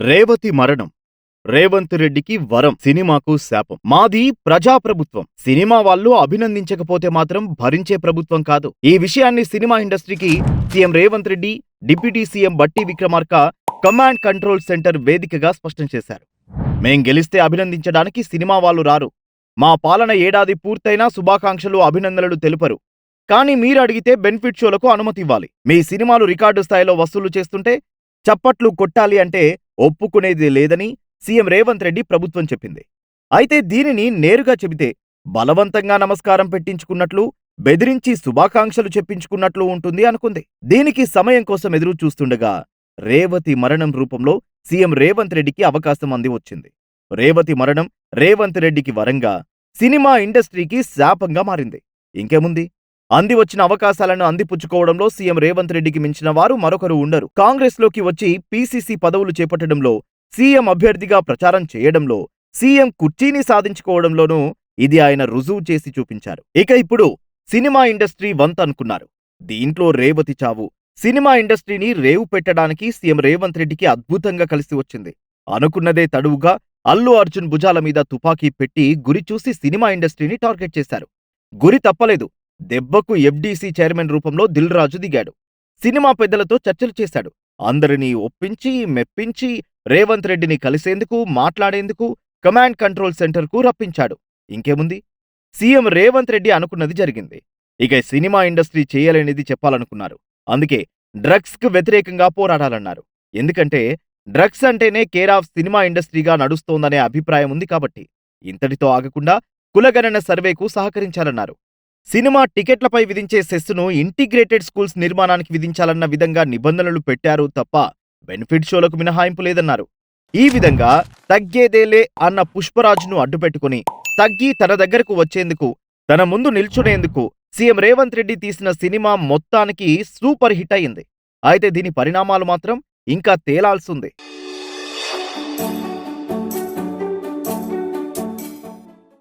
రేవతి మరణం. రేవంత్ రెడ్డికి వరం, సినిమాకు శాపం. మాది ప్రజాప్రభుత్వం. సినిమా వాళ్ళు అభినందించకపోతే మాత్రం భరించే ప్రభుత్వం కాదు. ఈ విషయాన్ని సినిమా ఇండస్ట్రీకి CM Revanth Reddy, deputy CM బట్టి విక్రమార్క కమాండ్ కంట్రోల్ సెంటర్ వేదికగా స్పష్టం చేశారు. మేం గెలిస్తే అభినందించడానికి సినిమా వాళ్ళు రారు. మా పాలన ఏడాది పూర్తయినా శుభాకాంక్షలు, అభినందనలు తెలుపరు. కానీ మీరు అడిగితే బెనిఫిట్ షోలకు అనుమతి ఇవ్వాలి. మీ సినిమాలు రికార్డు స్థాయిలో వసూలు చేస్తుంటే చప్పట్లు కొట్టాలి అంటే ఒప్పుకునేది లేదని సీఎం రేవంత్ రెడ్డి ప్రభుత్వం చెప్పింది. అయితే దీనిని నేరుగా చెబితే బలవంతంగా నమస్కారం పెట్టించుకున్నట్లు, బెదిరించి శుభాకాంక్షలు చెప్పించుకున్నట్లు ఉంటుంది అనుకుంది. దీనికి సమయం కోసం ఎదురు చూస్తుండగా రేవతి మరణం రూపంలో సీఎం రేవంత్ రెడ్డికి అవకాశం అంది వచ్చింది. రేవతి మరణం రేవంత్ రెడ్డికి వరంగా, సినిమా ఇండస్ట్రీకి శాపంగా మారింది. ఇంకేముంది, అంది వచ్చిన అవకాశాలను అందిపుచ్చుకోవడంలో సీఎం రేవంత్ రెడ్డికి మించిన వారు మరొకరు ఉండరు. కాంగ్రెస్లోకి వచ్చి పీసీసీ పదవులు చేపట్టడంలో, సీఎం అభ్యర్థిగా ప్రచారం చేయడంలో, సీఎం కుర్చీని సాధించుకోవడంలోనూ ఇది ఆయన రుజువు చేసి చూపించారు. ఇక ఇప్పుడు సినిమా ఇండస్ట్రీ వంత అనుకున్నారు. దీంట్లో రేవతి చావు సినిమా ఇండస్ట్రీని రేవు పెట్టడానికి సీఎం రేవంత్ రెడ్డికి అద్భుతంగా కలిసి వచ్చింది. అనుకున్నదే తడువుగా అల్లు అర్జున్ భుజాల మీద తుపాకీ పెట్టి గురి చూసి సినిమా ఇండస్ట్రీని టార్గెట్ చేశారు. గురి తప్పలేదు. దెబ్బకు ఎఫ్డీసీ చైర్మన్ రూపంలో దిల్ రాజు దిగాడు. సినిమా పెద్దలతో చర్చలు చేశాడు. అందరినీ ఒప్పించి, మెప్పించి రేవంత్ రెడ్డిని కలిసేందుకు, మాట్లాడేందుకు కమాండ్ కంట్రోల్ సెంటర్కు రప్పించాడు. ఇంకేముంది, సీఎం రేవంత్ రెడ్డి అనుకున్నది జరిగింది. ఇక సినిమా ఇండస్ట్రీ చేయలేనిది చెప్పాలనుకున్నారు. అందుకే డ్రగ్స్కు వ్యతిరేకంగా పోరాడాలన్నారు. ఎందుకంటే డ్రగ్స్ అంటేనే కేర్ ఆఫ్ సినిమా ఇండస్ట్రీగా నడుస్తోందనే అభిప్రాయం ఉంది కాబట్టి. ఇంతటితో ఆగకుండా కులగణన సర్వేకు సహకరించాలన్నారు. సినిమా టికెట్లపై విధించే సెస్సును ఇంటిగ్రేటెడ్ స్కూల్స్ నిర్మాణానికి విధించాలన్న విధంగా నిబంధనలు పెట్టారు తప్ప బెనిఫిట్ షోలకు మినహాయింపు లేదన్నారు. ఈ విధంగా తగ్గేదేలే అన్న పుష్పరాజ్ను అడ్డుపెట్టుకుని తగ్గి తన దగ్గరకు వచ్చేందుకు, తన ముందు నిల్చునేందుకు సీఎం రేవంత్ రెడ్డి తీసిన సినిమా మొత్తానికి సూపర్ హిట్ అయింది. అయితే దీని పరిణామాలు మాత్రం ఇంకా తేలాల్సింది.